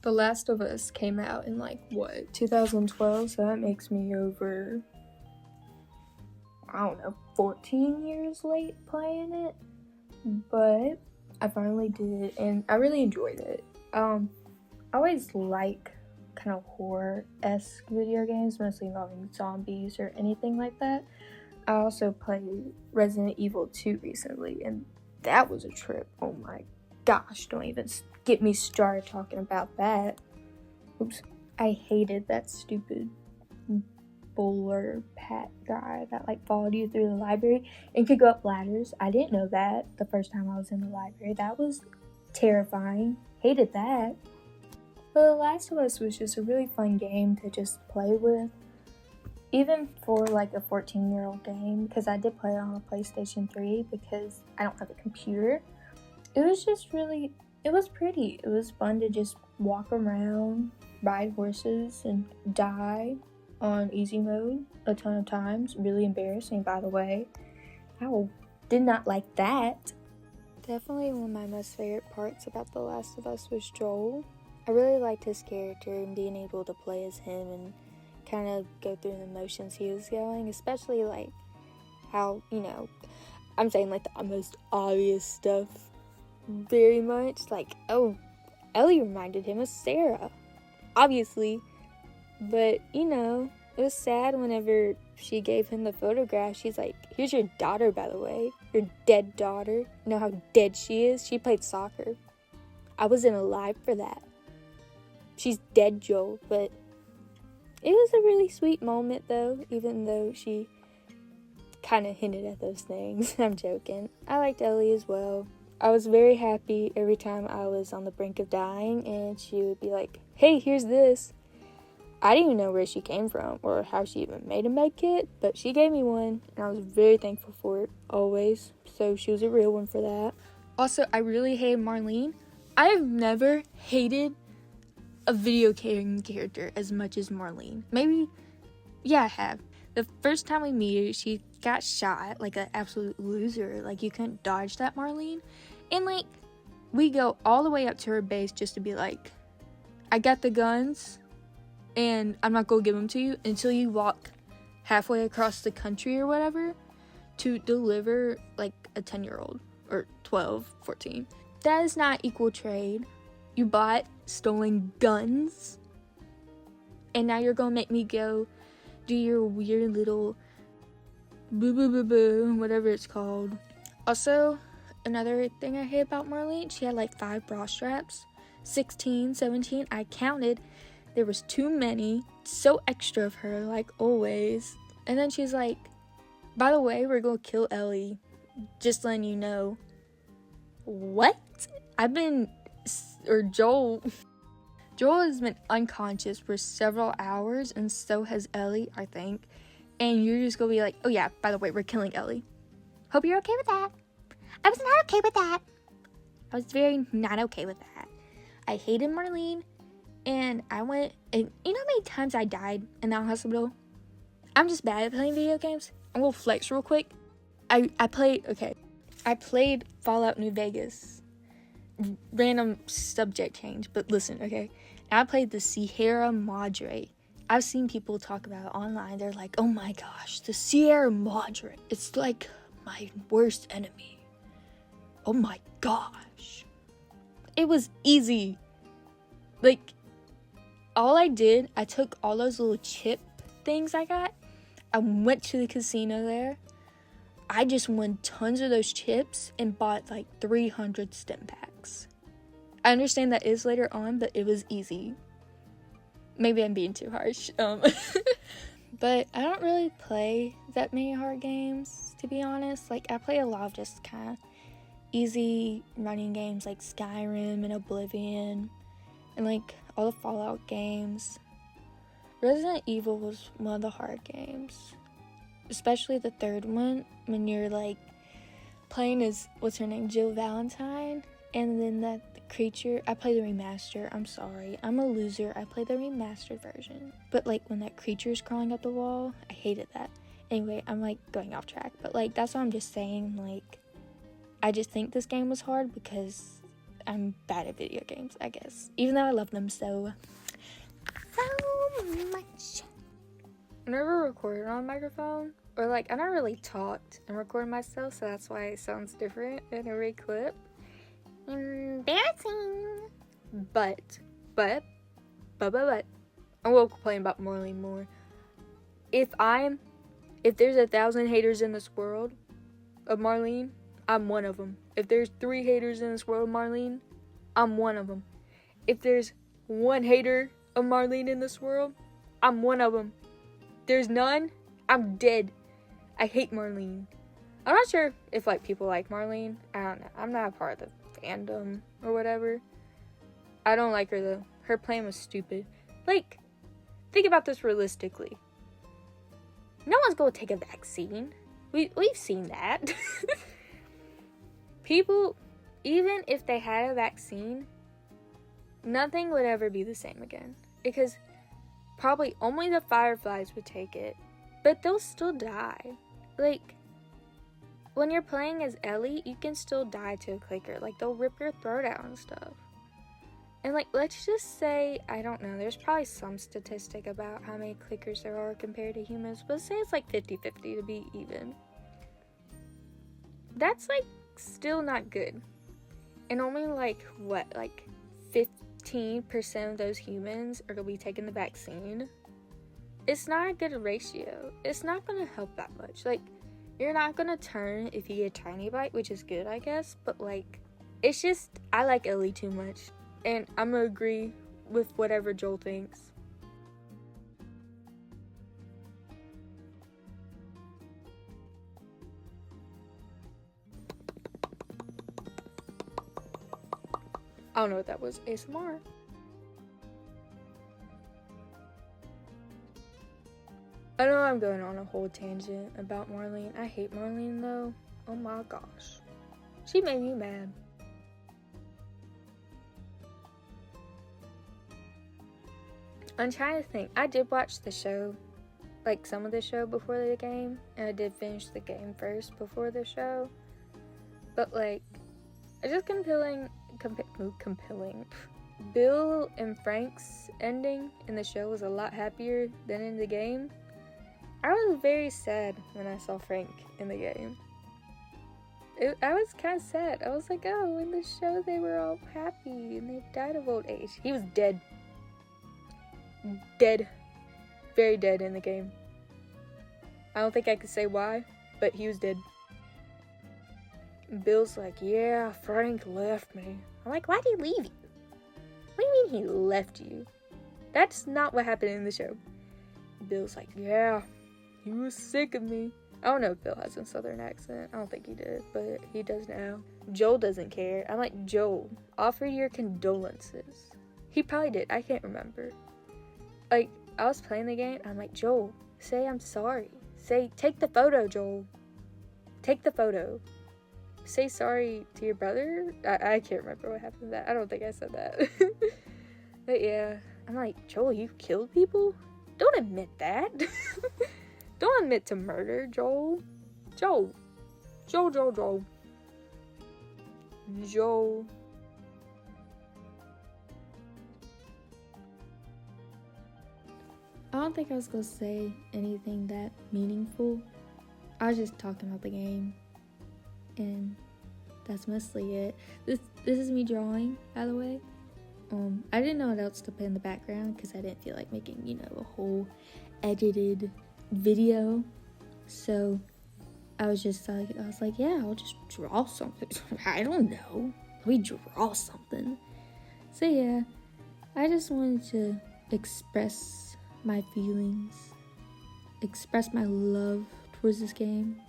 The Last of Us came out in 2012, so that makes me over, I don't know, 14 years late playing it. But I finally did, and I really enjoyed it. I always like kind of horror-esque video games, mostly involving zombies or anything like that. I also played Resident Evil 2 recently, and that was a trip. Oh my gosh, don't even get me started talking about that. Oops. I hated that stupid bowler pet guy that followed you through the library and could go up ladders. I didn't know that the first time I was in the library. That was terrifying. Hated that. But The Last of Us was just a really fun game to just play with. Even for a 14-year-old game, because I did play it on a PlayStation 3 because I don't have a computer. It was just really, it was pretty. It was fun to just walk around, ride horses, and die on easy mode a ton of times. Really embarrassing, by the way. I did not like that. Definitely one of my most favorite parts about The Last of Us was Joel. I really liked his character and being able to play as him and kind of go through the motions he was going, especially how, I'm saying the most obvious stuff very much, Ellie reminded him of Sarah, obviously, but it was sad whenever she gave him the photograph. She's like, here's your daughter, by the way, your dead daughter. You know how dead she is? She played soccer. I wasn't alive for that. She's dead, Joel, but it was a really sweet moment, though, even though she kind of hinted at those things. I'm joking. I liked Ellie as well. I was very happy every time I was on the brink of dying, and she would be like, hey, here's this. I didn't even know where she came from or how she even made a med kit, but she gave me one, and I was very thankful for it, always. So she was a real one for that. Also, I really hated Marlene. I've never hated a video game character as much as Marlene. Maybe, yeah, I have. The first time we meet her, she got shot like an absolute loser. You couldn't dodge that, Marlene. And we go all the way up to her base just to be like, I got the guns, and I'm not gonna give them to you until you walk halfway across the country or whatever to deliver a 10-year-old or 12, 14. That is not equal trade. You bought stolen guns, and now you're gonna make me go do your weird little boo, whatever it's called. Also, another thing I hate about Marlene, she had 5 bra straps. 16, 17, I counted. There was too many, so extra of her, always. And then she's like, by the way, we're gonna kill Ellie. Just letting you know. What? Joel has been unconscious for several hours, and so has Ellie, I think. And you're just gonna be like, oh yeah, by the way, we're killing Ellie. Hope you're okay with that. I was not okay with that. I was very not okay with that. I hated Marlene, and I went, and you know how many times I died in that hospital? I'm just bad at playing video games. I'm gonna flex real quick. I played Fallout New Vegas. Random subject change, but listen, okay? I played the Sierra Madre. I've seen people talk about it online. They're like, oh my gosh, the Sierra Madre. It's my worst enemy. Oh my gosh. It was easy. All I did, I took all those little chip things I got. I went to the casino there. I just won tons of those chips and bought 300 stim packs. I understand that is later on, but it was easy. Maybe I'm being too harsh. But I don't really play that many hard games, to be honest. I play a lot of just kind of easy running games like Skyrim and Oblivion and all the Fallout games. Resident Evil was one of the hard games. Especially the third one, when you're playing as, what's her name, Jill Valentine, and then that creature. I play the remaster. I'm sorry, I'm a loser. I play the remastered version. But when that creature's crawling up the wall, I hated that. Anyway, I'm going off track, but that's what I'm just saying. I just think this game was hard because I'm bad at video games, I guess. Even though I love them so much. I never recorded on a microphone. Or like, I never really talked and recorded myself, so that's why it sounds different in every clip. Embarrassing. But, I will complain about Marlene more. If there's 1,000 haters in this world of Marlene, I'm one of them. If there's 3 haters in this world of Marlene, I'm one of them. If there's 1 hater of Marlene in this world, I'm one of them. There's none, I'm dead. I hate Marlene. I'm not sure if like people like Marlene. I don't know. I'm not a part of the fandom or whatever. I don't like her though. Her plan was stupid. Like, think about this realistically. No one's gonna take a vaccine. We've seen that. People, even if they had a vaccine, nothing would ever be the same again. Because probably only the fireflies would take it. But they'll still die. Like, when you're playing as Ellie, you can still die to a clicker. Like, they'll rip your throat out and stuff. And, like, let's just say, I don't know, there's probably some statistic about how many clickers there are compared to humans. But say it's like 50-50 to be even. That's, like, still not good. And only, like, what, like 15% of those humans are going to be taking the vaccine. It's not a good ratio. It's not going to help that much. Like, you're not going to turn if you get a tiny bite, which is good, I guess. But, like, it's just, I like Ellie too much. And I'm going to agree with whatever Joel thinks. I don't know what that was. ASMR. I know I'm going on a whole tangent about Marlene. I hate Marlene though. Oh my gosh. She made me mad. I'm trying to think. I did watch the show, like some of the show before the game, and I did finish the game first before the show. But like, it's just compelling. Bill and Frank's ending in the show was a lot happier than in the game. I was very sad when I saw Frank in the game. I was kind of sad. I was like, oh, in the show they were all happy and they died of old age. He was dead. Dead. Very dead in the game. I don't think I could say why, but he was dead. Bill's like, yeah, Frank left me. I'm like, why'd he leave you? What do you mean he left you? That's not what happened in the show. Bill's like, yeah, he was sick of me. I don't know if Bill has a southern accent. I don't think he did, but he does now. Joel doesn't care. I'm like, Joel, offer your condolences. He probably did. I can't remember. Like, I was playing the game. I'm like, Joel, say I'm sorry. Say, take the photo, Joel. Take the photo. Say sorry to your brother? I can't remember what happened to that. I don't think I said that. But yeah, I'm like, Joel, you killed people? Don't admit that. Don't admit to murder, Joel. Joel. Joel. I don't think I was gonna say anything that meaningful. I was just talking about the game. And that's mostly it. This is me drawing, by the way. I didn't know what else to put in the background because I didn't feel like making, a whole edited video. So I was like, yeah, I'll just draw something. I don't know. Let me draw something. So yeah, I just wanted to express my feelings, express my love towards this game.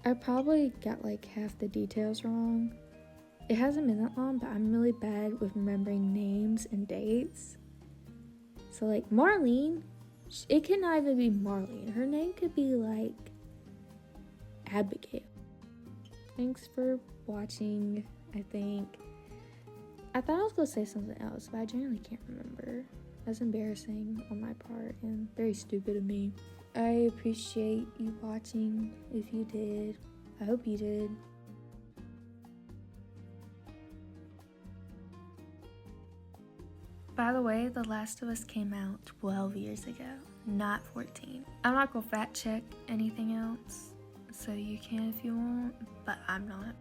I probably got like half the details wrong. It hasn't been that long, but I'm really bad with remembering names and dates. So like Marlene, it could not even be Marlene. Her name could be like Abigail. Thanks for watching, I think. I thought I was gonna say something else, but I genuinely can't remember. That's embarrassing on my part and very stupid of me. I appreciate you watching if you did. I hope you did. By the way, The Last of Us came out 12 years ago, not 14. I'm not gonna fact check anything else, so you can if you want, but I'm not.